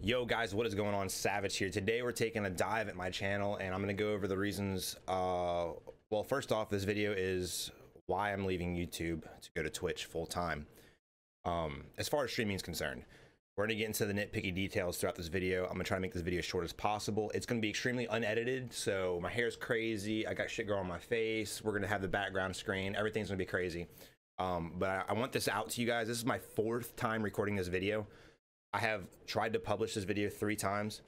Yo guys, what is going on? Savage here. Today we're taking a dive at my channel and I'm going to go over the reasons. Well, first off, this video is why I'm leaving YouTube to go to Twitch full time. As far as streaming is concerned, we're going to get into the nitpicky details throughout this video. I'm going to try to make this video as short as possible. It's going to be extremely unedited, so my hair's crazy. I got shit growing on my face. We're going to have the background screen. Everything's going to be crazy. But I want this out to you guys. This is my 4th time recording this video. I have tried to publish this video 3 times.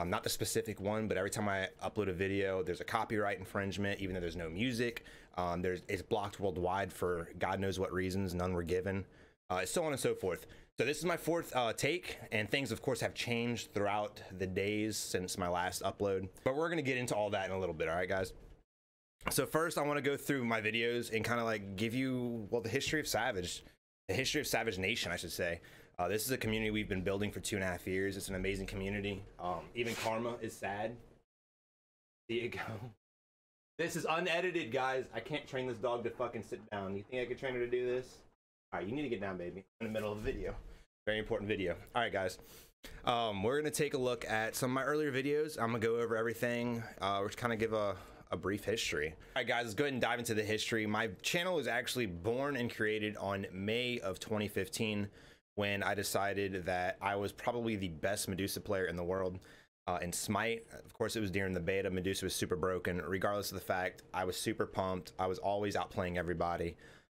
Not the specific one, but every time I upload a video, there's a copyright infringement, even though there's no music. It's blocked worldwide for God knows what reasons, none were given, so on and so forth. So this is my 4th take, and things of course have changed throughout the days since my last upload. But we're gonna get into all that in a little bit, all right guys? So first I wanna go through my videos and kind of like give you, well, the history of Savage Nation, I should say. This is a community we've been building for 2.5 years. It's an amazing community. Even Karma is sad. There you go. This is unedited, guys. I can't train this dog to fucking sit down. You think I could train her to do this? All right, you need to get down, baby. In the middle of the video. Very important video. All right, guys. We're gonna take a look at some of my earlier videos. I'm gonna go over everything. We're just kind of give a brief history. All right, guys, let's go ahead and dive into the history. My channel was actually born and created on May of 2015. When I decided that I was probably the best Medusa player in the world in Smite. Of course, it was during the beta. Medusa was super broken. Regardless of the fact, I was super pumped. I was always outplaying everybody.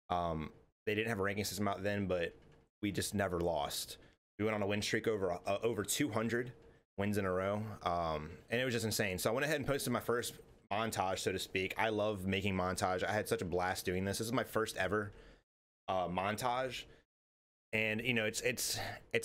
They didn't have a ranking system out then, but we just never lost. We went on a win streak over 200 wins in a row, and it was just insane. So I went ahead and posted my first montage, so to speak. I love making montage. I had such a blast doing this. This is my first ever montage. And you know, it's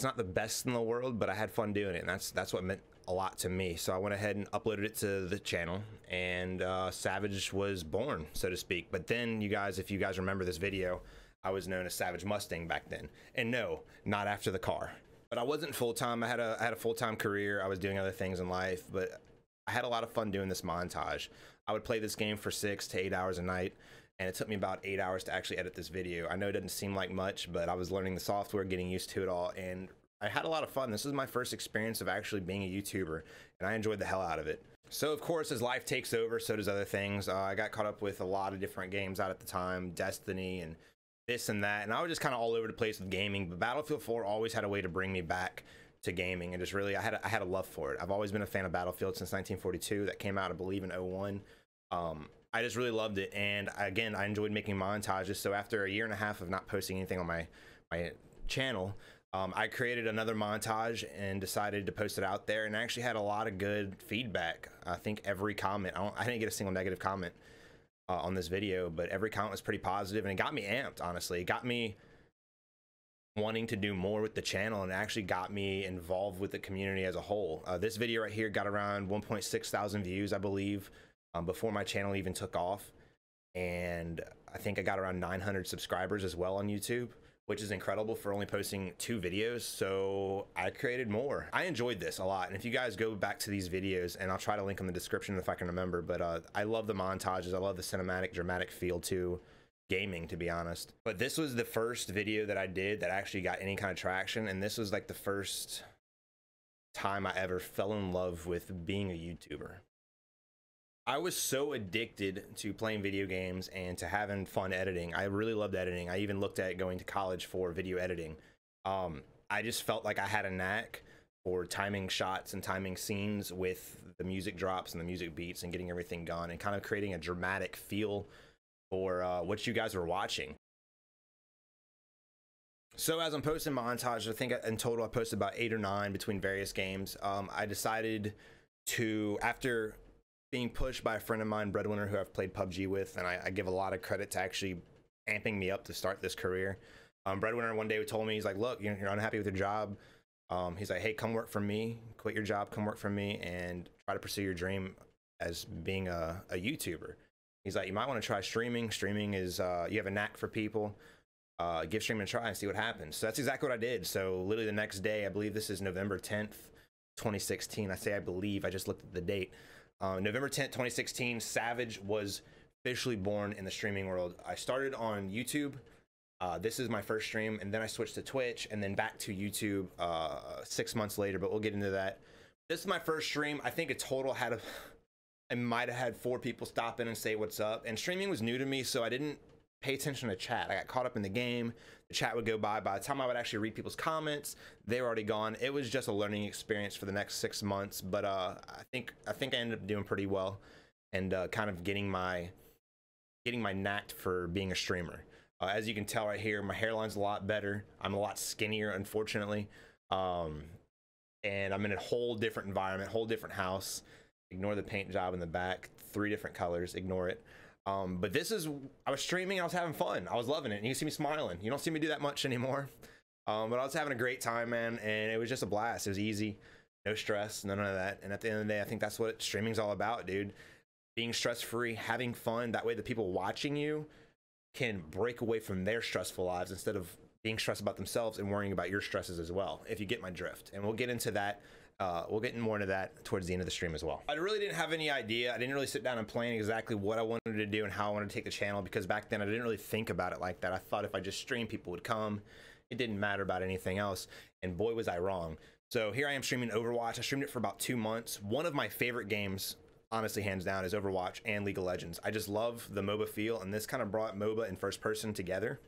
not the best in the world, but I had fun doing it, and that's what meant a lot to me. So I went ahead and uploaded it to the channel, and Savage was born, so to speak. But then, you guys, if you guys remember this video, I was known as Savage Mustang back then. And no, not after the car. But I wasn't full-time. I had a full-time career. I was doing other things in life, but I had a lot of fun doing this montage. I would play this game for 6 to 8 hours a night. And it took me about 8 hours to actually edit this video. I know it doesn't seem like much, but I was learning the software, getting used to it all, and I had a lot of fun. This was my first experience of actually being a YouTuber, and I enjoyed the hell out of it. So of course, as life takes over, so does other things. I got caught up with a lot of different games out at the time, Destiny and this and that, and I was just kind of all over the place with gaming, but Battlefield 4 always had a way to bring me back to gaming, and just really, I had a love for it. I've always been a fan of Battlefield since 1942. That came out, I believe, in 01. I just really loved it, and again, I enjoyed making montages. So after a 1.5 years of not posting anything on my channel, I created another montage and decided to post it out there, and I actually had a lot of good feedback. I think every comment, I didn't get a single negative comment on this video, but every comment was pretty positive, and it got me amped, honestly. It got me wanting to do more with the channel, and it actually got me involved with the community as a whole. This video right here got around 1.6 thousand views, I believe, before my channel even took off, and I think I got around 900 subscribers as well on YouTube, which is incredible for only posting 2 videos. So I created more. I enjoyed this a lot, and if you guys go back to these videos, and I'll try to link in the description if I can remember, but I love the montages. I love the cinematic, dramatic feel to gaming, to be honest. But this was the first video that I did that actually got any kind of traction, and this was like the first time I ever fell in love with being a YouTuber. I was so addicted to playing video games and to having fun editing. I really loved editing. I even looked at going to college for video editing. I just felt like I had a knack for timing shots and timing scenes with the music drops and the music beats and getting everything done and kind of creating a dramatic feel for what you guys were watching. So as I'm posting montage, I think in total I posted about 8 or 9 between various games. I decided to, after being pushed by a friend of mine, Breadwinner, who I've played PUBG with, and I give a lot of credit to actually amping me up to start this career. Breadwinner one day told me, he's like, look, you're unhappy with your job. He's like, hey, come work for me, quit your job, come work for me, and try to pursue your dream as being a YouTuber. He's like, you might want to try streaming. Streaming is, you have a knack for people. Give streaming a try and see what happens. So that's exactly what I did. So literally the next day, I believe this is November 10th, 2016. I say I believe, I just looked at the date. November 10th, 2016, Savage was officially born in the streaming world. I started on YouTube This is my first stream, and then I switched to Twitch and then back to YouTube 6 months later, but we'll get into that. This is my first stream. I think a total I might have had 4 people stop in and say what's up, and streaming was new to me, so I didn't pay attention to chat. I got caught up in the game. The chat would go by the time I would actually read people's comments, they were already gone. It was just a learning experience for the next 6 months, but I think I ended up doing pretty well, and kind of getting my knack for being a streamer. As you can tell right here, my hairline's a lot better. I'm a lot skinnier, unfortunately, and I'm in a whole different environment, whole different house. Ignore the paint job in the back, 3 different colors, ignore it. But I was streaming and I was having fun. I was loving it, and you can see me smiling. You don't see me do that much anymore, but I was having a great time, man, and it was just a blast. It was easy, no stress, none of that. And at the end of the day, I think that's what streaming's all about, dude. Being stress-free, having fun. That way the people watching you can break away from their stressful lives instead of being stressed about themselves and worrying about your stresses as well, if you get my drift. And we'll get into that. We'll get more into that towards the end of the stream as well. I really didn't have any idea. I didn't really sit down and plan exactly what I wanted to do and how I wanted to take the channel, because back then I didn't really think about it like that. I thought if I just streamed, people would come. It didn't matter about anything else, and boy was I wrong. So here I am streaming Overwatch. I streamed it for about 2 months. One of my favorite games, honestly, hands down, is Overwatch and League of Legends. I just love the MOBA feel, and this kind of brought MOBA and first person together,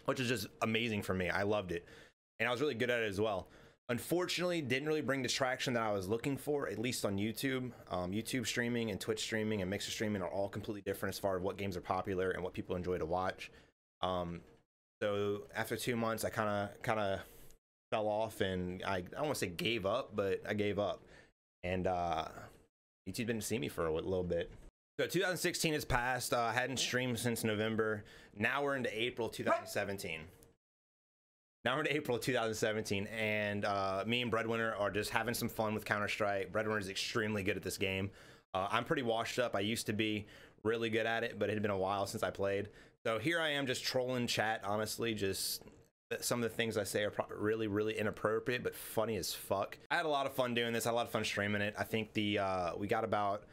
which is just amazing for me. I loved it, and I was really good at it as well. Unfortunately, didn't really bring the traction that I was looking for, at least on YouTube. YouTube streaming and Twitch streaming and Mixer streaming are all completely different as far as what games are popular and what people enjoy to watch. So after 2 months, I kind of fell off, and I don't want to say gave up, but I gave up. And YouTube didn't see me for a little bit. So 2016 has passed. I hadn't streamed since November. Now we're into April 2017. Now we're into April 2017, and me and Breadwinner are just having some fun with Counter-Strike. Breadwinner is extremely good at this game. I'm pretty washed up. I used to be really good at it, but it had been a while since I played. So here I am just trolling chat, honestly. Just some of the things I say are really, really inappropriate, but funny as fuck. I had a lot of fun doing this. I had a lot of fun streaming it. I think we got about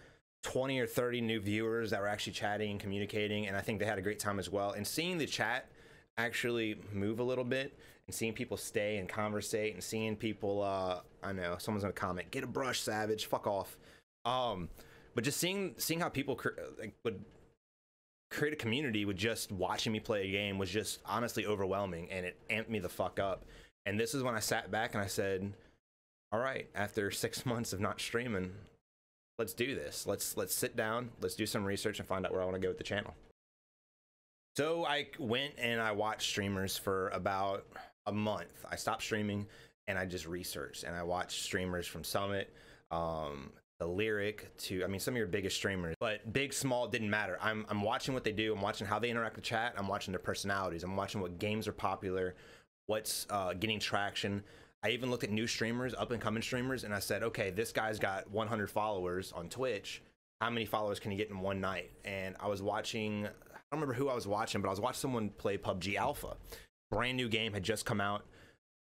20 or 30 new viewers that were actually chatting and communicating, and I think they had a great time as well. And seeing the chat actually move a little bit, and seeing people stay and conversate, and seeing people I know someone's gonna comment, get a brush, Savage, fuck off. But just seeing how people would create a community with just watching me play a game was just honestly overwhelming, and it amped me the fuck up. And this is when I sat back and I said, all right, after 6 months of not streaming, let's do this. Let's sit down, let's do some research and find out where I want to go with the channel. So I went and I watched streamers for about a month. I stopped streaming and I just researched, and I watched streamers from Summit, the Lyric, to, I mean, some of your biggest streamers, but big, small, didn't matter. I'm watching what they do. I'm watching how they interact with chat. I'm watching their personalities. I'm watching what games are popular, what's getting traction. I even looked at new streamers, up and coming streamers, and I said, okay, this guy's got 100 followers on Twitch. How many followers can he get in one night? And I was watching, I don't remember who I was watching, but I was watching someone play PUBG Alpha. Brand new game, had just come out.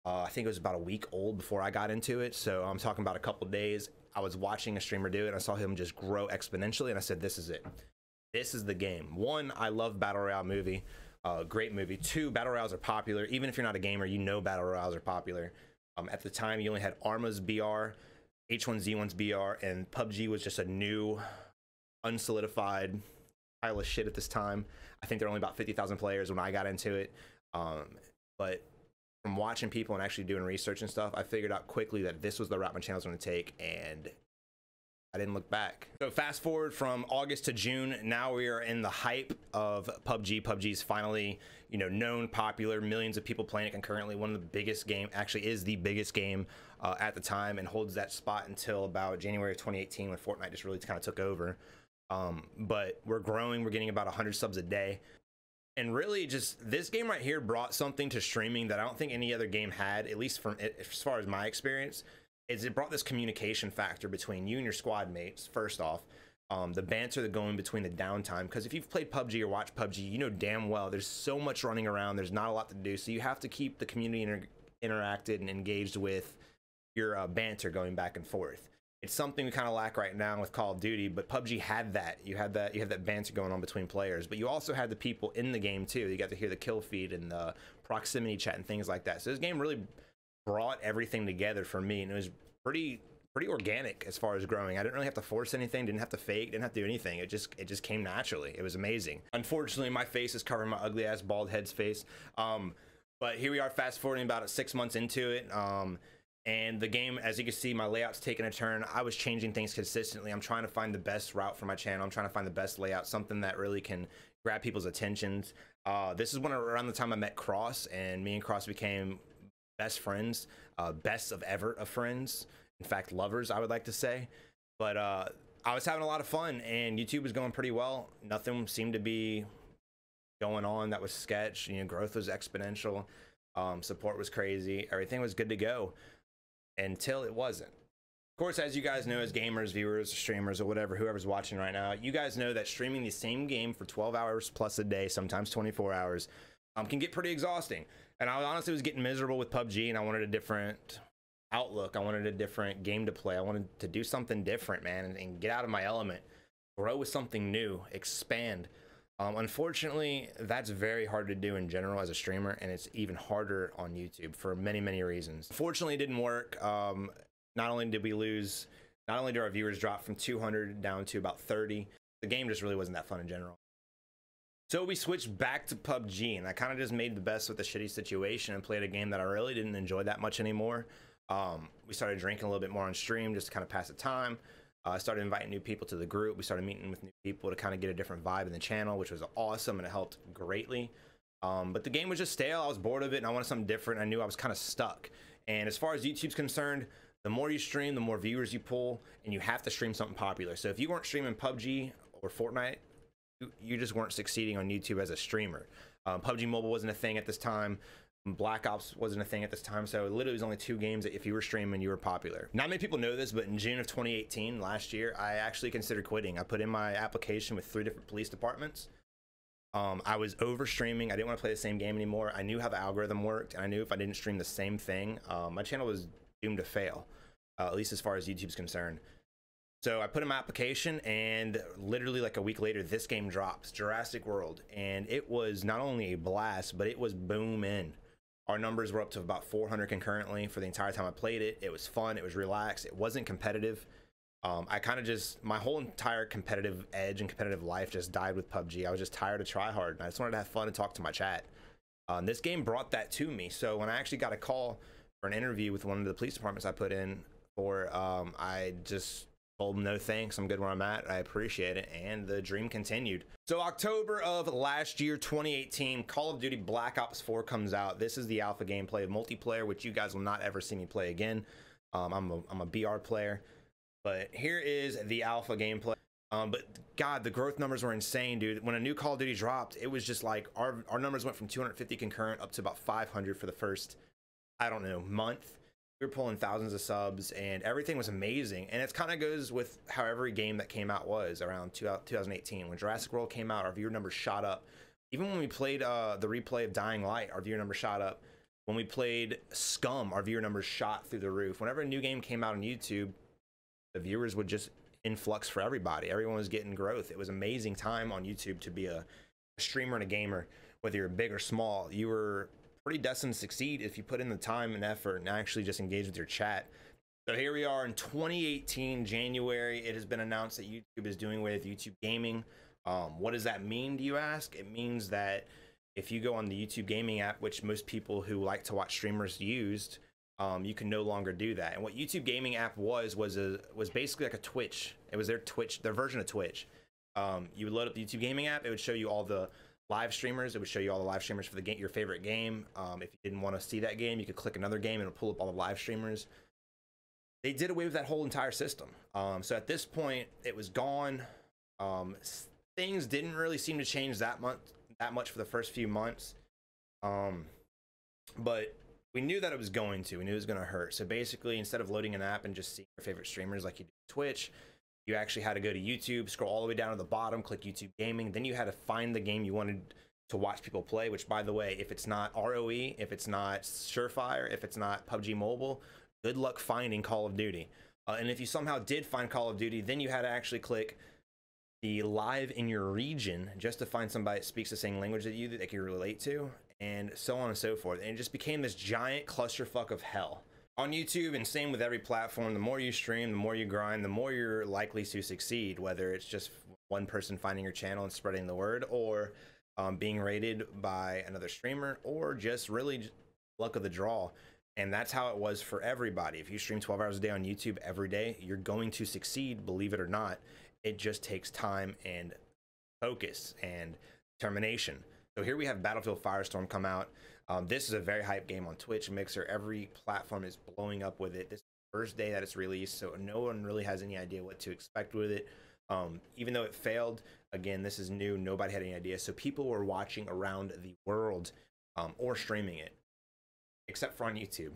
I think it was about a week old before I got into it. So I'm talking about a couple days. I was watching a streamer do it, and I saw him just grow exponentially, and I said, this is it. This is the game. One, I love Battle Royale movie. Great movie. Two, Battle Royales are popular. Even if you're not a gamer, you know Battle Royales are popular. At the time, you only had Arma's BR, H1Z1's BR, and PUBG was just a new, unsolidified pile of shit at this time. I think there were only about 50,000 players when I got into it. But from watching people and actually doing research and stuff, I figured out quickly that this was the route my channel was going to take, and I didn't look back. So fast forward from August to June, now we are in the hype of PUBG. PUBG's finally, you know, known, popular, millions of people playing it concurrently. One of the biggest game, actually is the biggest game at the time, and holds that spot until about January of 2018 when Fortnite just really kind of took over. But we're growing, we're getting about 100 subs a day. And really just this game right here brought something to streaming that I don't think any other game had, at least from as far as my experience, is it brought this communication factor between you and your squad mates. First off, the banter that going between the downtime, because if you've played PUBG or watched PUBG, you know damn well there's so much running around, there's not a lot to do, so you have to keep the community interacted and engaged with your banter going back and forth. It's something we kind of lack right now with Call of Duty, but PUBG had that. You had that banter going on between players, but you also had the people in the game too. You got to hear the kill feed and the proximity chat and things like that. So this game really brought everything together for me, and it was pretty organic as far as growing. I didn't really have to force anything, didn't have to fake, didn't have to do anything. It just came naturally. It was amazing. Unfortunately, my face is covering my ugly ass bald head's face. But here we are, fast forwarding about 6 months into it. And the game, as you can see, my layout's taking a turn. I was changing things consistently. I'm trying to find the best route for my channel. I'm trying to find the best layout, something that really can grab people's attentions. This is around the time I met Cross, and me and Cross became best friends, best of ever of friends. In fact, lovers, I would like to say. But I was having a lot of fun, and YouTube was going pretty well. Nothing seemed to be going on that was sketch. You know, growth was exponential. Support was crazy. Everything was good to go until it wasn't. Of course, as you guys know, as gamers, viewers, streamers, or whatever, whoever's watching right now, you guys know that streaming the same game for 12 hours plus a day, sometimes 24 hours, can get pretty exhausting. And I honestly was getting miserable with PUBG, and I wanted a different outlook. I wanted a different game to play. I wanted to do something different, man, and get out of my element, grow with something new, expand. Unfortunately, that's very hard to do in general as a streamer, and it's even harder on YouTube for many reasons. Unfortunately, it didn't work. Not only did our viewers drop from 200 down to about 30, the game just really wasn't that fun in general. So we switched back to PUBG, and I kind of just made the best with the shitty situation and played a game that I really didn't enjoy that much anymore. We started drinking a little bit more on stream just to kind of pass the time. I started inviting new people to the group. We started meeting with new people to kind of get a different vibe in the channel, which was awesome, and it helped greatly. But the game was just stale. I was bored of it, and I wanted something different. I knew I was kind of stuck. And as far as YouTube's concerned, the more you stream, the more viewers you pull, and you have to stream something popular. So if you weren't streaming PUBG or Fortnite, you just weren't succeeding on YouTube as a streamer. PUBG Mobile wasn't a thing at this time. Black Ops wasn't a thing at this time, so it literally was only 2 games that if you were streaming, you were popular. Not many people know this, but in June of 2018, last year, I actually considered quitting. I put in my application with 3 different police departments. I was over streaming. I didn't want to play the same game anymore. I knew how the algorithm worked, and I knew if I didn't stream the same thing, my channel was doomed to fail, at least as far as YouTube's concerned. So I put in my application, and literally like a week later, this game drops, Jurassic World, and it was not only a blast, but it was booming. Our numbers were up to about 400 concurrently for the entire time I played it. It was fun. It was relaxed. It wasn't competitive. I kind of just, my whole entire competitive edge and competitive life just died with PUBG. I was just tired of try hard, and I just wanted to have fun and talk to my chat. This game brought that to me. So when I actually got a call for an interview with one of the police departments I put in for, I just told them no thanks. I'm good where I'm at. I appreciate it, and the dream continued. So October of last year, 2018, Call of Duty Black Ops 4 comes out. This is the alpha gameplay of multiplayer, which you guys will not ever see me play again. I'm a BR player, but here is the alpha gameplay. But God, the growth numbers were insane, dude. When a new Call of Duty dropped, it was just like our numbers went from 250 concurrent up to about 500 for the first, I don't know, month. We were pulling thousands of subs, and everything was amazing. And it kind of goes with how every game that came out was around 2018. When Jurassic World came out, our viewer numbers shot up. Even when we played the replay of Dying Light, our viewer numbers shot up. When we played Scum, our viewer numbers shot through the roof. Whenever a new game came out on YouTube, the viewers would just influx for everybody. Everyone was getting growth. It was an amazing time on YouTube to be a streamer and a gamer. Whether you're big or small, you were pretty destined to succeed if you put in the time and effort and actually just engage with your chat. So here we are in 2018 January. It has been announced that YouTube is doing away with YouTube gaming. What does that mean, do you ask? It means that if you go on the YouTube gaming app, which most people who like to watch streamers used, you can no longer do that. And what YouTube gaming app was basically like a Twitch. It was their version of Twitch. You would load up the YouTube gaming app. It would show you all the live streamers. It would show you all the live streamers for the game, your favorite game. If you didn't want to see that game, you could click another game and it'll pull up all the live streamers. They did away with that whole entire system. So at this point, it was gone. Things didn't really seem to change that much for the first few months. But we knew that it was going to. We knew it was going to hurt. So basically, instead of loading an app and just seeing your favorite streamers like you do Twitch, you actually had to go to YouTube, scroll all the way down to the bottom, click YouTube Gaming. Then you had to find the game you wanted to watch people play, which, by the way, if it's not ROE, if it's not Surefire, if it's not PUBG Mobile, good luck finding Call of Duty. And if you somehow did find Call of Duty, then you had to actually click the live in your region just to find somebody that speaks the same language that you that can relate to, and so on and so forth. And it just became this giant clusterfuck of hell on YouTube, and same with every platform. The more you stream, the more you grind, the more you're likely to succeed, whether it's just one person finding your channel and spreading the word, or being rated by another streamer, or just really luck of the draw. And that's how it was for everybody. If you stream 12 hours a day on YouTube every day, you're going to succeed, believe it or not. It just takes time and focus and determination. So here we have Battlefield Firestorm come out. This is a very hype game on Twitch, Mixer. Every platform is blowing up with it. This is the first day that it's released, so no one really has any idea what to expect with it. Even though it failed, again, this is new. Nobody had any idea. So people were watching around the world or streaming it, except for on YouTube.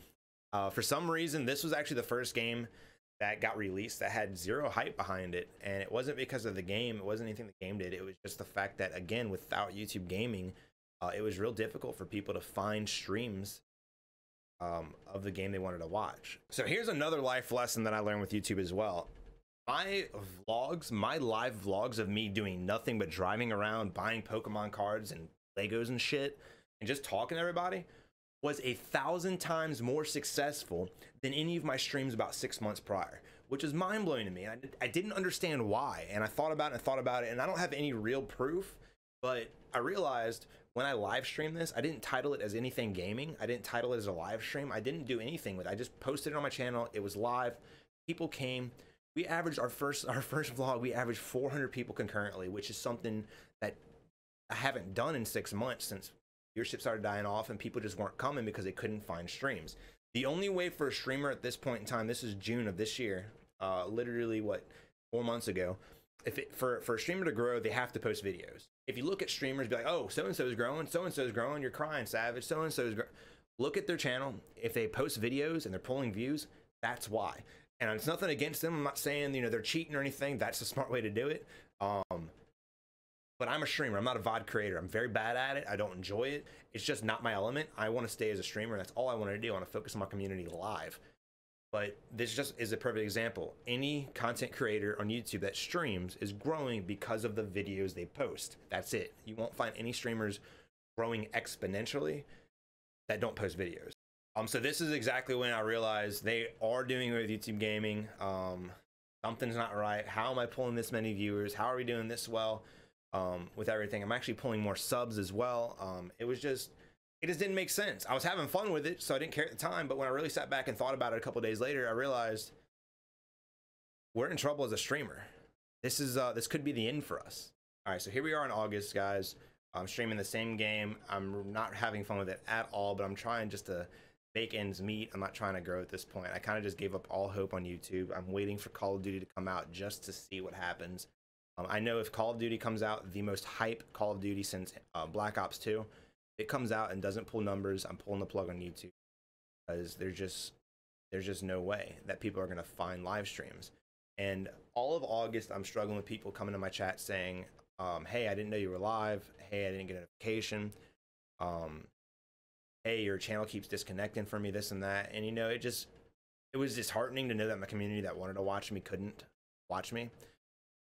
For some reason, this was actually the first game that got released that had zero hype behind it, and it wasn't because of the game. It wasn't anything the game did. It was just the fact that, again, without YouTube gaming, it was real difficult for people to find streams of the game they wanted to watch. So here's another life lesson that I learned with YouTube as well. My vlogs, my live vlogs of me doing nothing but driving around, buying Pokemon cards and Legos and shit, and just talking to everybody, was 1,000 times more successful than any of my streams about 6 months prior, which is mind-blowing to me. And I didn't understand why, and I thought about it, and I don't have any real proof, but I realized when I live streamed this, I didn't title it as anything gaming. I didn't title it as a live stream. I didn't do anything with it. I just posted it on my channel. It was live. People came. We averaged our first vlog, we averaged 400 people concurrently, which is something that I haven't done in 6 months since viewership started dying off and people just weren't coming because they couldn't find streams. The only way for a streamer at this point in time, this is June of this year, literally what, 4 months ago, for a streamer to grow, they have to post videos. If you look at streamers, be like, oh, so-and-so is growing, you're crying, Savage, so-and-so is growing. Look at their channel. If they post videos and they're pulling views, that's why. And it's nothing against them. I'm not saying, you know, they're cheating or anything. That's a smart way to do it. But I'm a streamer. I'm not a VOD creator. I'm very bad at it. I don't enjoy it. It's just not my element. I want to stay as a streamer. That's all I want to do. I want to focus on my community live. But this just is a perfect example. Any content creator on YouTube that streams is growing because of the videos they post. That's it. You won't find any streamers growing exponentially that don't post videos. So this is exactly when I realized they are doing it with YouTube gaming. Something's not right. How am I pulling this many viewers? How are we doing this well with everything? I'm actually pulling more subs as well. It just didn't make sense. I was having fun with it, so I didn't care at the time. But when I really sat back and thought about it a couple days later, I realized we're in trouble as a streamer. This could be the end for us. All right, so here we are in August, guys. I'm streaming the same game. I'm not having fun with it at all, but I'm trying just to make ends meet. I'm not trying to grow at this point. I kind of just gave up all hope on YouTube. I'm waiting for Call of Duty to come out just to see what happens. I know if Call of Duty comes out, the most hype Call of Duty since Black Ops 2, it comes out and doesn't pull numbers, I'm pulling the plug on YouTube, because there's just no way that people are going to find live streams. And all of August, I'm struggling with people coming to my chat saying, hey, I didn't know you were live. Hey, I didn't get a notification. Hey, your channel keeps disconnecting from me, this and that. And, you know, it was disheartening to know that my community that wanted to watch me couldn't watch me.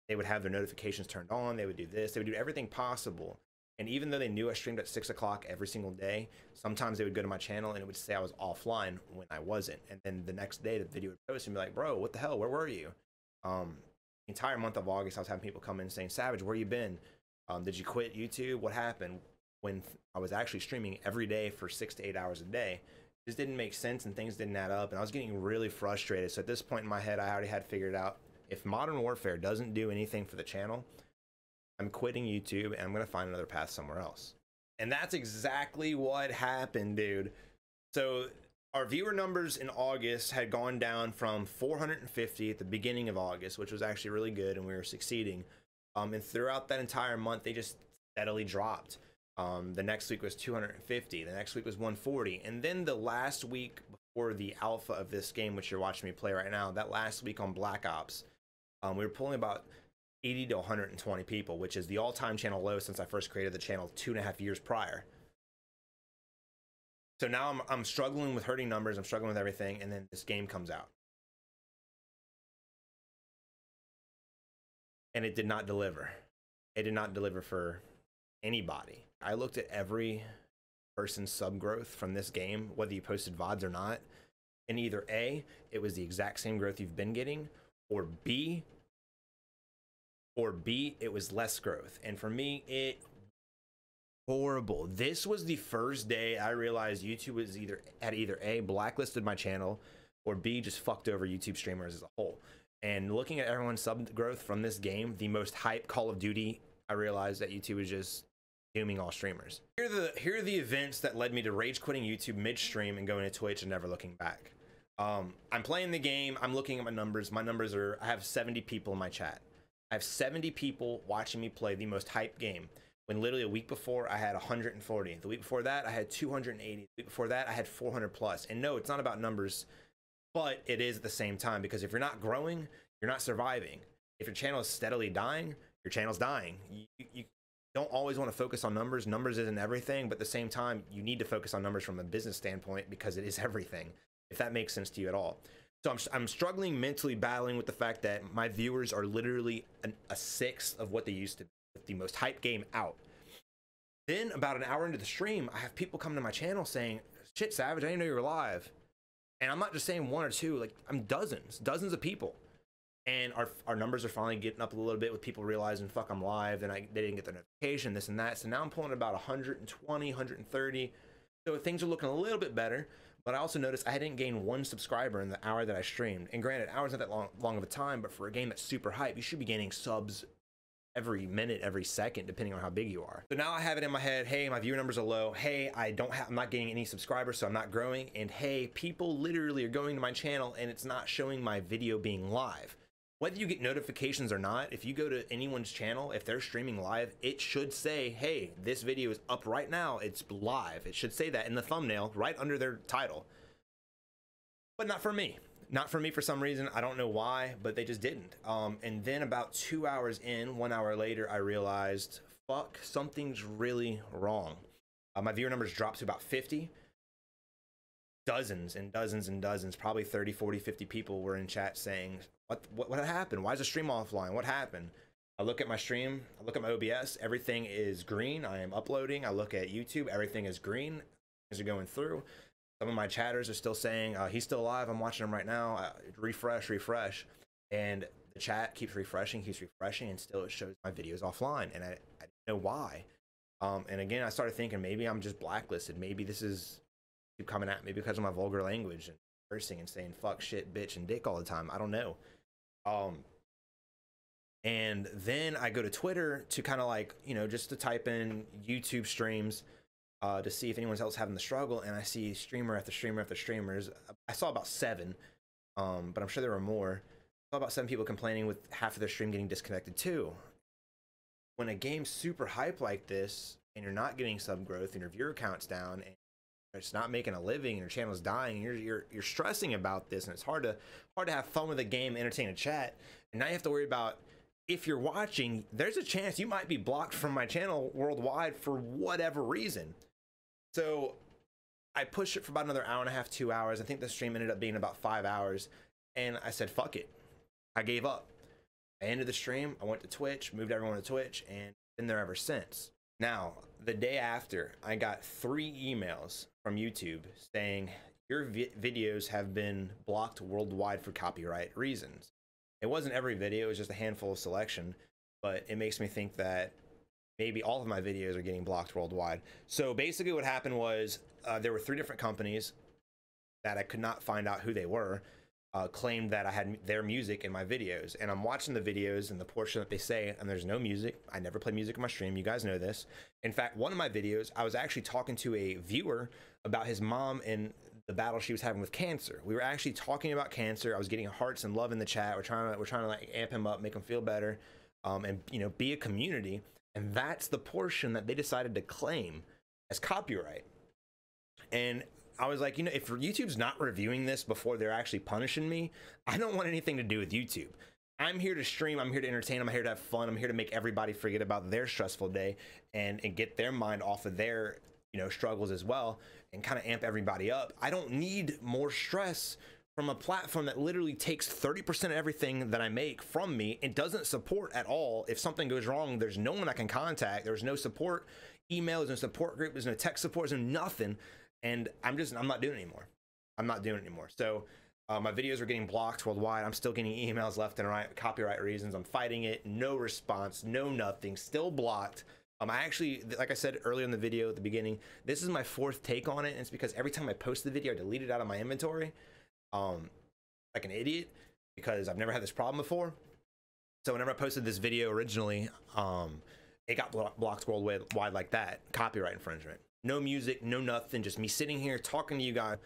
They would have their notifications turned on. They would do this. They would do everything possible. And even though they knew I streamed at 6 o'clock every single day, sometimes they would go to my channel and it would say I was offline when I wasn't. And then the next day, the video would post and be like, bro, what the hell? Where were you? The entire month of August, I was having people come in saying, Savage, where you been? Did you quit YouTube? What happened? When I was actually streaming every day for 6 to 8 hours a day. It just didn't make sense and things didn't add up. And I was getting really frustrated. So at this point in my head, I already had figured out, if Modern Warfare doesn't do anything for the channel, I'm quitting YouTube and I'm going to find another path somewhere else. And that's exactly what happened, dude. So our viewer numbers in August had gone down from 450 at the beginning of August, which was actually really good and we were succeeding. And throughout that entire month, they just steadily dropped. The next week was 250. The next week was 140. And then the last week before the alpha of this game, which you're watching me play right now, that last week on Black Ops, we were pulling about 80 to 120 people, which is the all-time channel low since I first created the channel 2.5 years prior. So now I'm struggling with hurting numbers. I'm struggling with everything. And then this game comes out. and it did not deliver. It did not deliver for anybody. I looked at every person's sub growth from this game, whether you posted VODs or not, and either A, it was the exact same growth you've been getting, or B, it was less growth. And for me, it horrible. This was the first day I realized YouTube was either A, blacklisted my channel, or B, just fucked over YouTube streamers as a whole. And looking at everyone's sub growth from this game, the most hype Call of Duty, I realized that YouTube was just dooming all streamers. Here are the events that led me to rage quitting YouTube midstream and going to Twitch and never looking back. I'm playing the game. I'm looking at my numbers. My numbers are, I have 70 people in my chat. I have 70 people watching me play the most hyped game. When literally a week before I had 140. The week before that I had 280. The week before that I had 400 plus. And no, it's not about numbers, but it is at the same time, because if you're not growing, you're not surviving. If your channel is steadily dying, your channel's dying. You don't always want to focus on numbers. Numbers isn't everything, but at the same time, you need to focus on numbers from a business standpoint, because it is everything, if that makes sense to you at all. So I'm struggling mentally, battling with the fact that my viewers are literally a sixth of what they used to be, with the most hyped game out. Then about an hour into the stream, I have people come to my channel saying, shit, Savage, I didn't know you were live. And I'm not just saying one or two, like I'm dozens of people. And our numbers are finally getting up a little bit, with people realizing, fuck, I'm live, and they didn't get the notification, this and that. So now I'm pulling about 120, 130. So things are looking a little bit better. But I also noticed I didn't gain one subscriber in the hour that I streamed. And granted, hour's not that long of a time, but for a game that's super hype, you should be gaining subs every minute, every second, depending on how big you are. So now I have it in my head, hey, my viewer numbers are low. Hey, I'm not getting any subscribers, so I'm not growing. And hey, people literally are going to my channel and it's not showing my video being live. Whether you get notifications or not, if you go to anyone's channel, if they're streaming live, it should say, hey, this video is up right now, it's live. It should say that in the thumbnail right under their title. But not for me. Not for me for some reason. I don't know why, but they just didn't. And then about 2 hours in, 1 hour later, I realized, fuck, something's really wrong. My viewer numbers dropped to about 50. Dozens and dozens and dozens, probably 30, 40, 50 people were in chat saying, what happened? Why is the stream offline? What happened? I look at my stream, I look at my OBS, everything is green. I am uploading. I look at YouTube, everything is green. Things are going through. Some of my chatters are still saying, he's still alive, I'm watching him right now. Refresh. And the chat keeps refreshing, and still it shows my videos offline. And I didn't know why. And again, I started thinking, maybe I'm just blacklisted. Maybe this is coming at me because of my vulgar language and cursing and saying fuck, shit, bitch, and dick all the time. I don't know. And then I go to Twitter to kind of like, you know, just to type in YouTube streams to see if anyone's else having the struggle, and I see streamer after streamer after streamers. I saw about 7, but I'm sure there were more. I saw about 7 people complaining with half of their stream getting disconnected too. When a game's super hype like this and you're not getting sub growth and your viewer count's down and it's not making a living and your channel's dying, and you're stressing about this, and it's hard to have fun with a game, entertain a chat, and now you have to worry about, if you're watching, there's a chance you might be blocked from my channel worldwide for whatever reason. So I pushed it for about another hour and a half, 2 hours. I think the stream ended up being about 5 hours, and I said fuck it. I gave up. I ended the stream. I went to Twitch, moved everyone to Twitch, and been there ever since. Now, the day after, I got 3 emails from YouTube saying your videos have been blocked worldwide for copyright reasons. It wasn't every video, it was just a handful of selection, but it makes me think that maybe all of my videos are getting blocked worldwide. So basically what happened was there were 3 different companies that I could not find out who they were, claimed that I had their music in my videos, and I'm watching the videos and the portion that they say, and there's no music. I never play music in my stream, you guys know this. In fact, one of my videos, I was actually talking to a viewer about his mom and the battle she was having with cancer. We were actually talking about cancer. I was getting hearts and love in the chat. We're trying to like amp him up, make him feel better, and you know, be a community. And that's the portion that they decided to claim as copyright. And I was like, you know, if YouTube's not reviewing this before they're actually punishing me, I don't want anything to do with YouTube. I'm here to stream, I'm here to entertain, I'm here to have fun, I'm here to make everybody forget about their stressful day and get their mind off of their, you know, struggles as well, and kind of amp everybody up. I don't need more stress from a platform that literally takes 30% of everything that I make from me and doesn't support at all. If something goes wrong, there's no one I can contact. There's no support email, there's no support group, there's no tech support, there's no nothing. And I'm not doing it anymore. I'm not doing it anymore. So my videos are getting blocked worldwide. I'm still getting emails left and right, copyright reasons. I'm fighting it. No response, no nothing, still blocked. I actually, like I said earlier in the video at the beginning, this is my 4th take on it. And it's because every time I post the video, I delete it out of my inventory. Like an idiot, because I've never had this problem before. So whenever I posted this video originally, it got blocked worldwide like that. Copyright infringement. No music, no nothing, just me sitting here talking to you guys,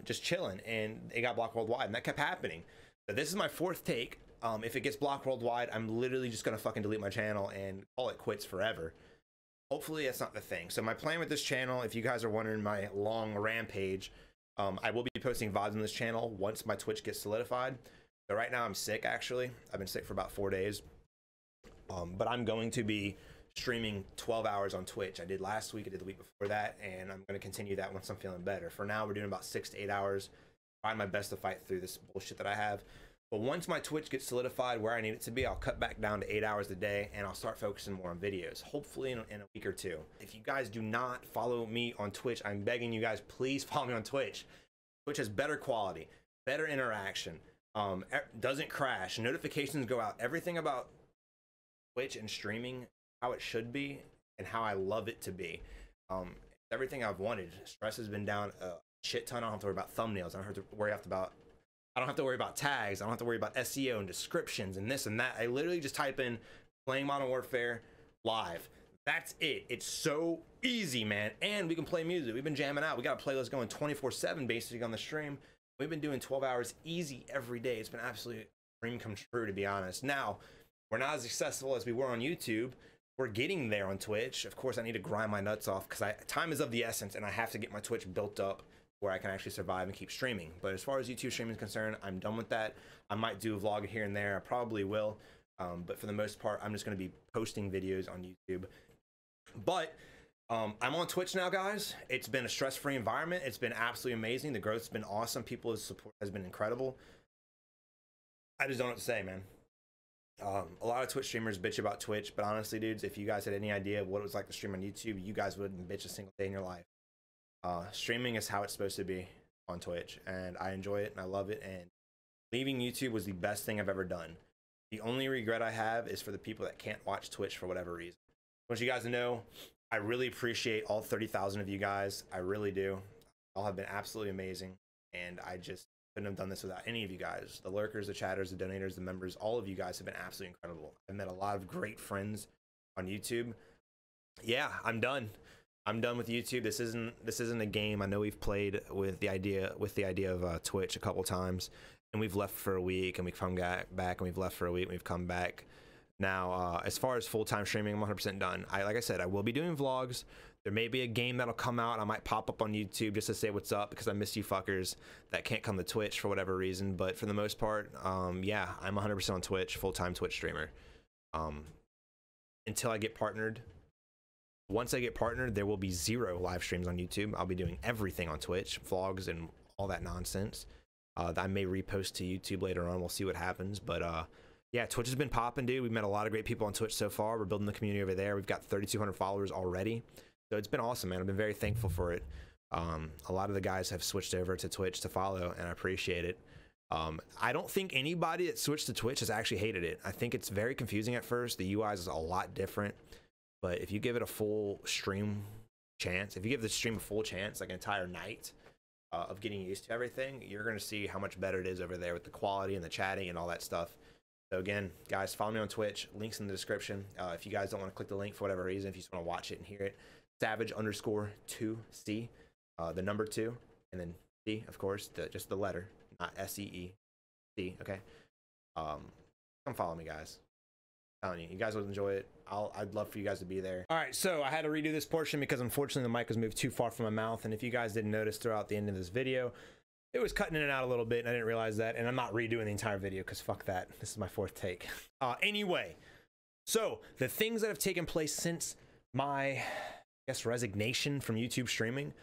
just chilling, and it got blocked worldwide, and that kept happening. So this is my 4th take. If it gets blocked worldwide, I'm literally just gonna fucking delete my channel and call it quits forever. Hopefully that's not the thing. So my plan with this channel, if you guys are wondering my long rampage, I will be posting VODs on this channel once my Twitch gets solidified. So right now I'm sick, actually. I've been sick for about 4 days. But I'm going to be streaming 12 hours on Twitch. I did last week, I did the week before that, and I'm going to continue that once I'm feeling better. For now, we're doing about 6 to 8 hours. Trying my best to fight through this bullshit that I have. But once my Twitch gets solidified where I need it to be, I'll cut back down to 8 hours a day, and I'll start focusing more on videos, hopefully in a week or 2. If you guys do not follow me on Twitch, I'm begging you guys, please follow me on Twitch. Twitch has better quality, better interaction, doesn't crash, notifications go out, everything about Twitch and streaming, how it should be, and how I love it to be. Everything I've wanted. Stress has been down a shit ton. I don't have to worry about thumbnails. I don't have to worry about tags. I don't have to worry about SEO and descriptions and this and that. I literally just type in playing Modern Warfare live. That's it. It's so easy, man. And we can play music. We've been jamming out. We got a playlist going 24/7 basically on the stream. We've been doing 12 hours easy every day. It's been absolutely a dream come true, to be honest. Now, we're not as successful as we were on YouTube. We're getting there on Twitch. Of course, I need to grind my nuts off because time is of the essence, and I have to get my Twitch built up where I can actually survive and keep streaming. But as far as YouTube streaming is concerned, I'm done with that. I might do a vlog here and there. I probably will. But for the most part, I'm just going to be posting videos on YouTube. But I'm on Twitch now, guys. It's been a stress-free environment. It's been absolutely amazing. The growth's been awesome. People's support has been incredible. I just don't know what to say, man. A lot of Twitch streamers bitch about Twitch, but honestly, dudes, if you guys had any idea of what it was like to stream on YouTube, you guys wouldn't bitch a single day in your life. Streaming is how it's supposed to be on Twitch, and I enjoy it and I love it, and leaving YouTube was the best thing I've ever done. The only regret I have is for the people that can't watch Twitch for whatever reason. I want you guys to know, I really appreciate all 30,000 of you guys. I really do. Y'all have been absolutely amazing, and I just couldn't have done this without any of you guys. The lurkers, the chatters, the donators, the members, all of you guys have been absolutely incredible. I've met a lot of great friends on YouTube. Yeah, I'm done. I'm done with YouTube. This isn't a game. I know we've played with the idea of Twitch a couple times, and we've left for a week, and we've come back, and we've left for a week, and we've come back. Now, as far as full-time streaming, I'm 100% done. Like I said, I will be doing vlogs. There may be a game that'll come out. I might pop up on YouTube just to say what's up because I miss you fuckers that can't come to Twitch for whatever reason. But for the most part, yeah, I'm 100% on Twitch, full-time Twitch streamer. Until I get partnered. Once I get partnered, there will be 0 live streams on YouTube. I'll be doing everything on Twitch, vlogs and all that nonsense. I may repost to YouTube later on. We'll see what happens. But yeah, Twitch has been popping, dude. We've met a lot of great people on Twitch so far. We're building the community over there. We've got 3,200 followers already. So it's been awesome, man. I've been very thankful for it. A lot of the guys have switched over to Twitch to follow, and I appreciate it. I don't think anybody that switched to Twitch has actually hated it. I think it's very confusing at first. The UI is a lot different. But if you give it a full stream chance, if you give the stream a full chance, like an entire night of getting used to everything, you're going to see how much better it is over there with the quality and the chatting and all that stuff. So again, guys, follow me on Twitch. Links in the description. If you guys don't want to click the link for whatever reason, if you just want to watch it and hear it, savage_2C, the number 2, and then C, of course, just the letter, not SEEC. Okay. Come follow me, guys. I'm telling you, you guys will enjoy it. I'd love for you guys to be there. All right, so I had to redo this portion because unfortunately the mic was moved too far from my mouth, and if you guys didn't notice throughout the end of this video, it was cutting in and out a little bit, and I didn't realize that, and I'm not redoing the entire video because fuck that. This is my 4th take. Anyway, so the things that have taken place since my, I guess, resignation from YouTube streaming.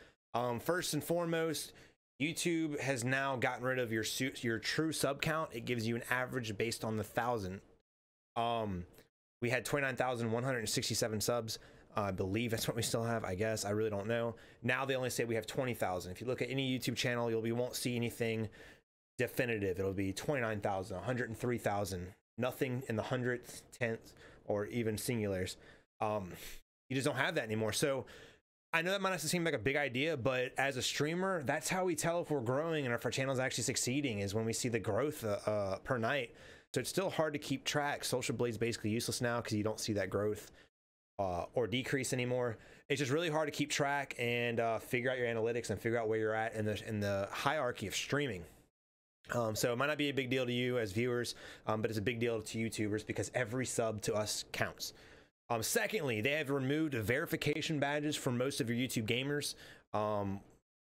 First and foremost, YouTube has now gotten rid of your true sub count. It gives you an average based on the 1,000. We had 29,167 subs. I believe that's what we still have. I guess I really don't know. Now they only say we have 20,000. If you look at any YouTube channel, you won't see anything definitive. It'll be 29,000, 103,000. Nothing in the hundredths, tenths, or even singulars. You just don't have that anymore. So I know that might not seem like a big idea, but as a streamer, that's how we tell if we're growing and if our channel is actually succeeding, is when we see the growth per night. So it's still hard to keep track. Social Blade's basically useless now because you don't see that growth or decrease anymore. It's just really hard to keep track and figure out your analytics and figure out where you're at in the hierarchy of streaming. So it might not be a big deal to you as viewers, but it's a big deal to YouTubers because every sub to us counts. Secondly, they have removed verification badges for most of your YouTube gamers,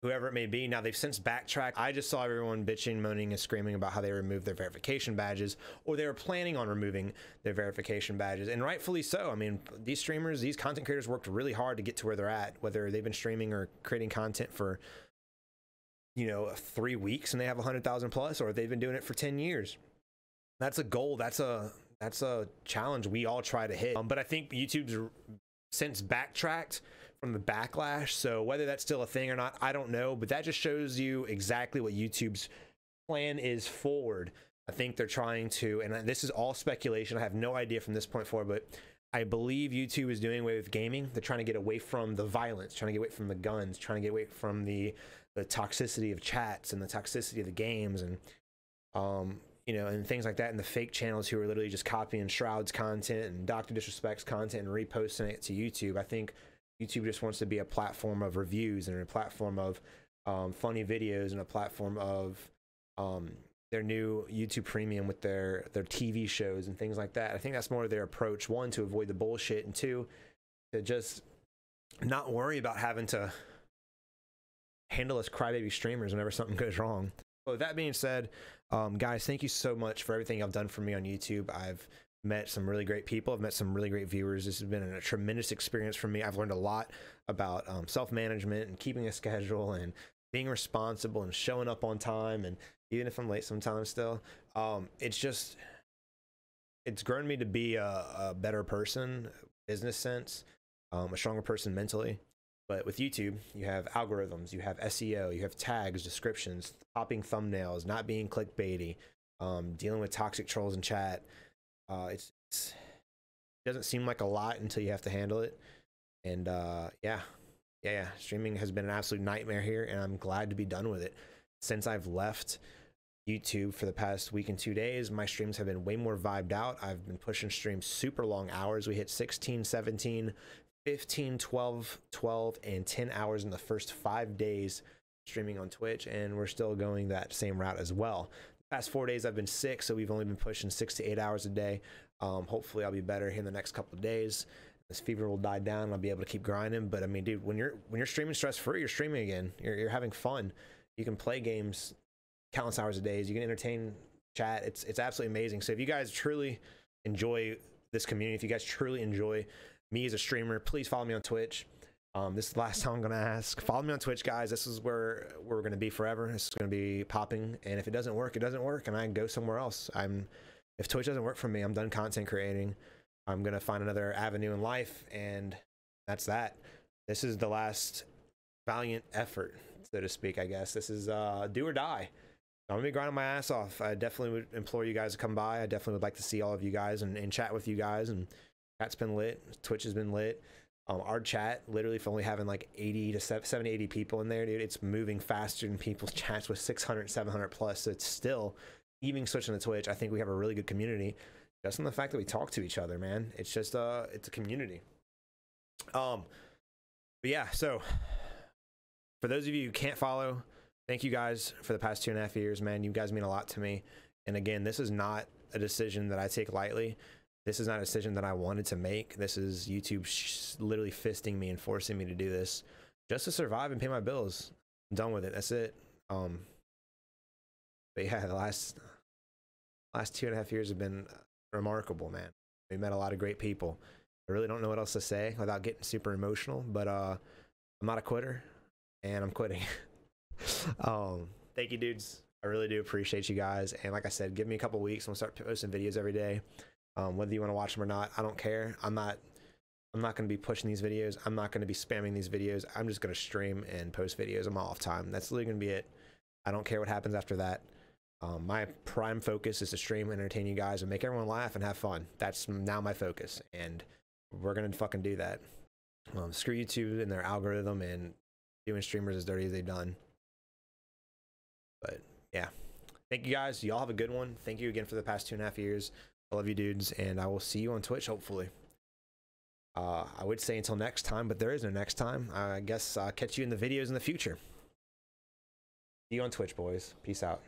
whoever it may be. Now, they've since backtracked. I just saw everyone bitching, moaning, and screaming about how they removed their verification badges, or they were planning on removing their verification badges, and rightfully so. I mean, these streamers, these content creators worked really hard to get to where they're at, whether they've been streaming or creating content for, 3 weeks and they have 100,000 plus, or they've been doing it for 10 years. That's a goal. That's a challenge we all try to hit. But I think YouTube's since backtracked from the backlash. So whether that's still a thing or not, I don't know. But that just shows you exactly what YouTube's plan is forward. I think they're trying to, and this is all speculation, I have no idea from this point forward, but I believe YouTube is doing away with gaming. They're trying to get away from the violence, trying to get away from the guns, trying to get away from the toxicity of chats and the toxicity of the games, and and things like that, and the fake channels who are literally just copying Shroud's content and Dr. Disrespect's content and reposting it to YouTube. I think YouTube just wants to be a platform of reviews and a platform of funny videos and a platform of their new YouTube Premium with their TV shows and things like that. I think that's more of their approach. One, to avoid the bullshit, and two, to just not worry about having to handle us crybaby streamers whenever something goes wrong. But with that being said, guys, thank you so much for everything you've done for me on YouTube. I've met some really great people. I've met some really great viewers. This has been a tremendous experience for me. I've learned a lot about self-management and keeping a schedule and being responsible and showing up on time. And even if I'm late sometimes still, it's grown me to be a better person, business sense, a stronger person mentally. But with YouTube, you have algorithms, you have SEO, you have tags, descriptions, popping thumbnails, not being clickbaity, dealing with toxic trolls in chat. It doesn't seem like a lot until you have to handle it. And yeah, streaming has been an absolute nightmare here, and I'm glad to be done with it. Since I've left YouTube for the past week and 2 days, my streams have been way more vibed out. I've been pushing streams super long hours. We hit 16, 17, 15, 12, and 10 hours in the first 5 days streaming on Twitch, and we're still going that same route as well. The past 4 days I've been sick, so we've only been pushing 6 to 8 hours a day. Hopefully I'll be better here in the next couple of days. This fever will die down and I'll be able to keep grinding. But I mean, dude, when you're streaming stress-free, you're streaming again. You're having fun. You can play games countless hours a day. You can entertain chat. It's absolutely amazing. So if you guys truly enjoy this community, if you guys truly enjoy me as a streamer, please follow me on Twitch. This is the last time I'm gonna ask. Follow me on Twitch, guys. This is where we're gonna be forever. This is gonna be popping, and if it doesn't work, it doesn't work, and I can go somewhere else. If Twitch doesn't work for me, I'm done content creating. I'm gonna find another avenue in life, and that's that. This is the last valiant effort, so to speak. I guess this is do or die. I'm gonna be grinding my ass off. I definitely would implore you guys to come by. I definitely would like to see all of you guys and chat with you guys. And chat's been lit. Twitch has been lit. Our chat, literally, for only having like 70, 80 people in there, dude, it's moving faster than people's chats with 600, 700 plus. So it's still, even switching to Twitch, I think we have a really good community. Just on the fact that we talk to each other, man. It's just it's a community. But yeah, so for those of you who can't follow, thank you guys for the past 2.5 years, man. You guys mean a lot to me. And again, this is not a decision that I take lightly. This is not a decision that I wanted to make. This is YouTube literally fisting me and forcing me to do this just to survive and pay my bills. I'm done with it. That's it. But yeah, the last 2.5 years have been remarkable, man. We met a lot of great people. I really don't know what else to say without getting super emotional, but I'm not a quitter, and I'm quitting. Thank you, dudes. I really do appreciate you guys. And like I said, give me a couple weeks and we'll start posting videos every day. Whether you want to watch them or not, I don't care. I'm not going to be pushing these videos. I'm not going to be spamming these videos. I'm just going to stream and post videos on my off time. That's literally going to be it. I don't care what happens after that. My prime focus is to stream and entertain you guys and make everyone laugh and have fun. That's now my focus, and we're going to fucking do that. Screw YouTube and their algorithm and doing streamers as dirty as they've done. But yeah, thank you guys. Y'all have a good one. Thank you again for the past 2.5 years. I love you, dudes, and I will see you on Twitch, hopefully. I would say until next time, but there is no next time. I guess I'll catch you in the videos in the future. See you on Twitch, boys. Peace out.